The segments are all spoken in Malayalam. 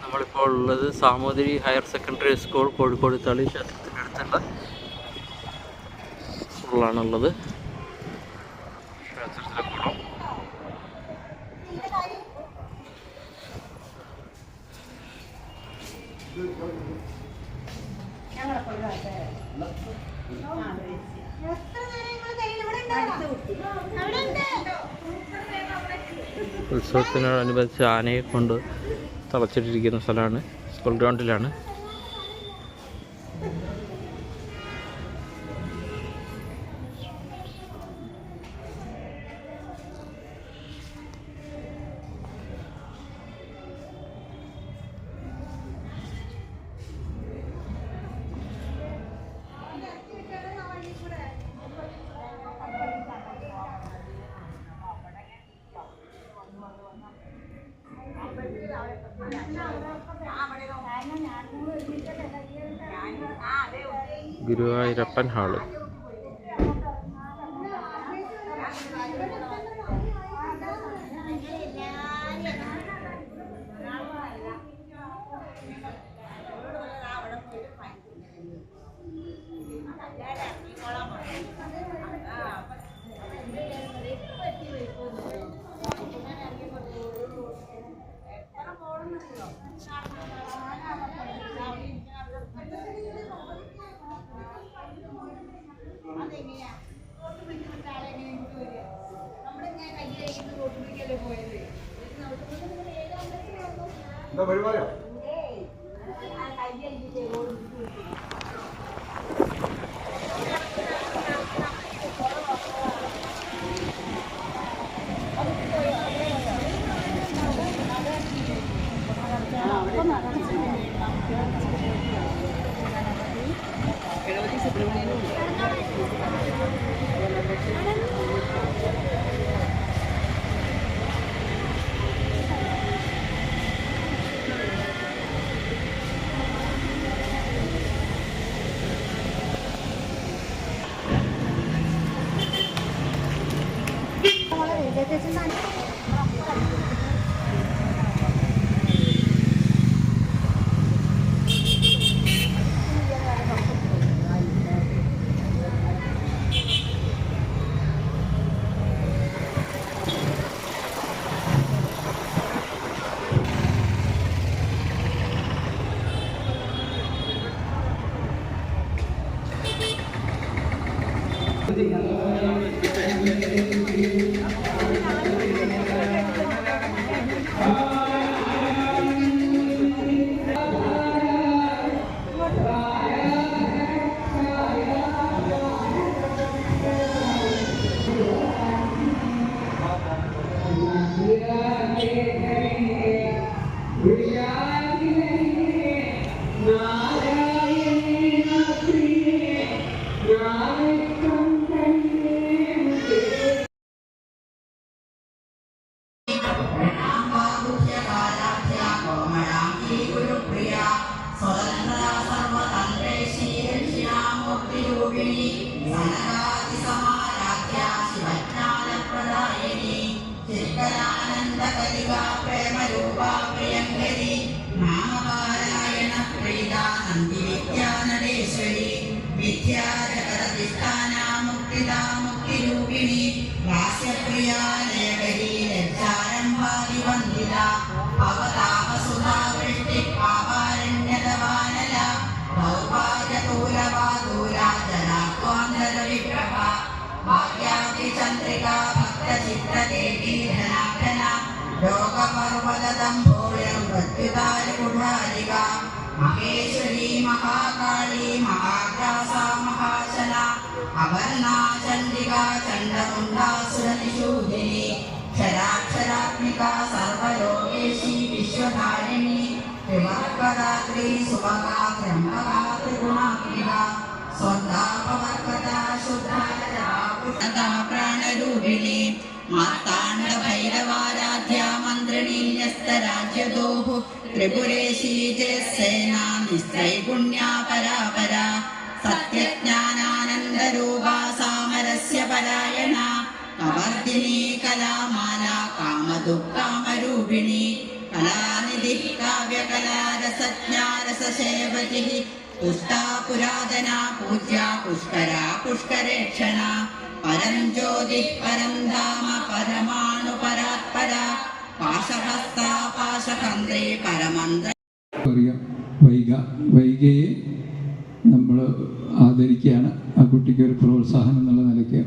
നമ്മളിപ്പോൾ ഉള്ളത് Samoothiri higher secondary school Kozhikode Thali ക്ഷേത്രത്തിൻ്റെ അടുത്തുള്ള സ്കൂളിലാണുള്ളത്. ക്ഷേത്രത്തിലെ കുളം ഉത്സവത്തിനോടനുബന്ധിച്ച് ആനയെ കൊണ്ട് തളച്ചിട്ടിരിക്കുന്ന സ്ഥലമാണ്. സ്കൂൾ ഗ്രൗണ്ടിലാണ്. ഗുരുവായൂരപ്പൻ ഹാള്. എന്താ പരിപാടിയോ? महेश्वरी महाकाली महाग्रासा महाशना अवर्णा चंडिका चंडमुंडासुरनिषूदिनी क्षराक्षरात्मिका सर्वलोकेशी विश्वधारिणी त्रिवर्गदात्री सुभगा त्र्यंबका त्रिगुणात्मिका स्वदापवर्गदा शुद्धा प्राणरूपिणी मार्तांड भैरवाराध्या मंत्रिणी न्यस्तराज्यदोः त्रिपुरेशी सेना निस्त्रैगुण्या परापरा सत्यज्ञानानन्दरूपा सामरस्य परायणा कवर्दिनी कलामाला कामदुःखामरूपिणी कलानिधिः काव्यकलारसज्ञारससेवतिः पुष्टा पुरातना पूज्या पुष्करा पुष्करेक्षणा परं ज्योतिः परं धाम परमाणुपरात्परा पाशहस्ता पाशहन्त्री परमन्त्र. വൈഗയെ നമ്മൾ ആദരിക്കുകയാണ്. ആ കുട്ടിക്ക് ഒരു പ്രോത്സാഹനം എന്നുള്ള നിലയ്ക്ക്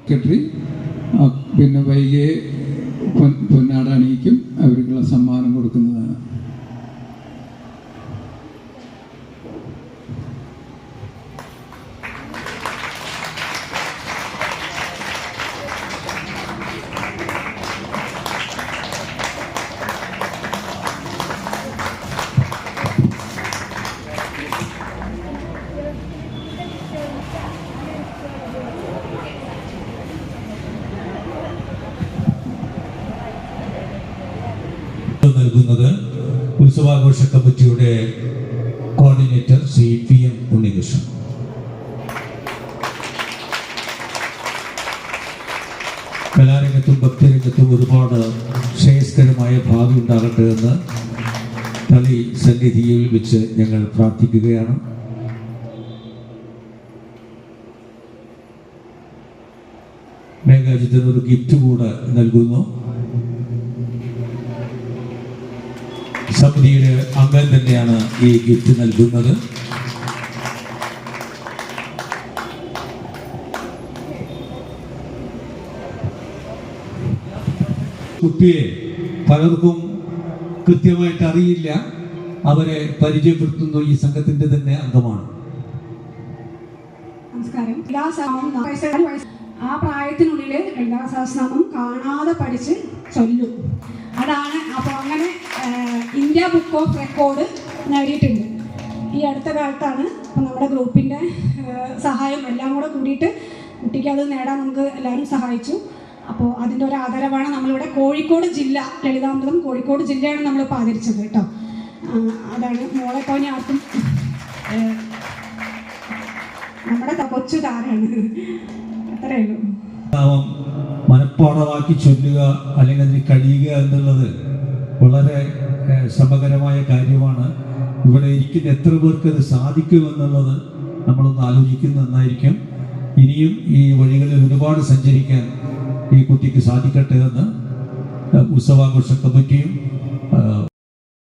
സെക്രട്ടറി പിന്നെ വൈഗയെ പൊന്നാട അണിയിക്കും, അവർക്കുള്ള സമ്മാനം കൊടുക്കുന്നതാണ്. നൽകുന്നത് ഉത്സവാഘോഷ കമ്മിറ്റിയുടെ കോർഡിനേറ്റർ ശ്രീ PM ഉണ്ണികൃഷ്ണൻ. കലാരംഗത്തും ഭക്തിരംഗത്തും ഒരുപാട് ശ്രേയസ്കരമായ ഭാവി ഉണ്ടാകട്ടെ എന്ന് തളി സന്നിധിയിൽ വെച്ച് ഞങ്ങൾ പ്രാർത്ഥിക്കുകയാണ്. മേഘാജിത്തിന് ഒരു ഗിഫ്റ്റ് കൂടെ നൽകുന്നു. സമിതിയുടെ അംഗം തന്നെയാണ് ഈ ഗിഫ്റ്റ് നൽകുന്നത്. കുട്ടിയെ പലർക്കും കൃത്യമായിട്ട് അറിയില്ല, അവരെ പരിചയപ്പെടുത്തുന്നു. ഈ സംഘത്തിന്റെ തന്നെ അംഗമാണ്. നമസ്കാരം. ആ പ്രായത്തിനുള്ളിൽ ലളിതാ സഹസ്രനാമം കാണാതെ പഠിച്ച് ചൊല്ലും. അതാണ്. അപ്പോൾ അങ്ങനെ ഇന്ത്യ ബുക്ക് ഓഫ് റെക്കോർഡ് നേടിയിട്ടുണ്ട്. ഈ അടുത്ത കാലത്താണ്. അപ്പോൾ നമ്മുടെ ഗ്രൂപ്പിൻ്റെ സഹായം എല്ലാം കൂടെ കൂടിയിട്ട് കുട്ടിക്ക് അത് നേടാൻ നമുക്ക് എല്ലാവരും സഹായിച്ചു. അപ്പോൾ അതിൻ്റെ ഒരു ആദരവാണ് നമ്മളിവിടെ കോഴിക്കോട് ജില്ല, ലളിതാമൃതം കോഴിക്കോട് ജില്ലയാണ് നമ്മളിപ്പോൾ ആദരിച്ചത് കേട്ടോ. അതാണ് മോളെ പോയി ആർക്കും നമ്മുടെ കൊച്ചു താരാണ്. അത്രയേ ഉള്ളൂ. മനഃപ്പാഠമാക്കി ചൊല്ലുക അല്ലെങ്കിൽ അതിന് കഴിയുക എന്നുള്ളത് വളരെ ശ്രമകരമായ കാര്യമാണ്. ഇവിടെ ഇരിക്കുന്ന എത്ര പേർക്ക് അത് സാധിക്കുമെന്നുള്ളത് നമ്മളൊന്ന് ആലോചിക്കുന്ന നന്നായിരിക്കും. ഇനിയും ഈ വഴികളിൽ ഒരുപാട് സഞ്ചരിക്കാൻ ഈ കുട്ടിക്ക് സാധിക്കട്ടെ എന്ന് ഉത്സവാഘോഷ കമ്മിറ്റിയും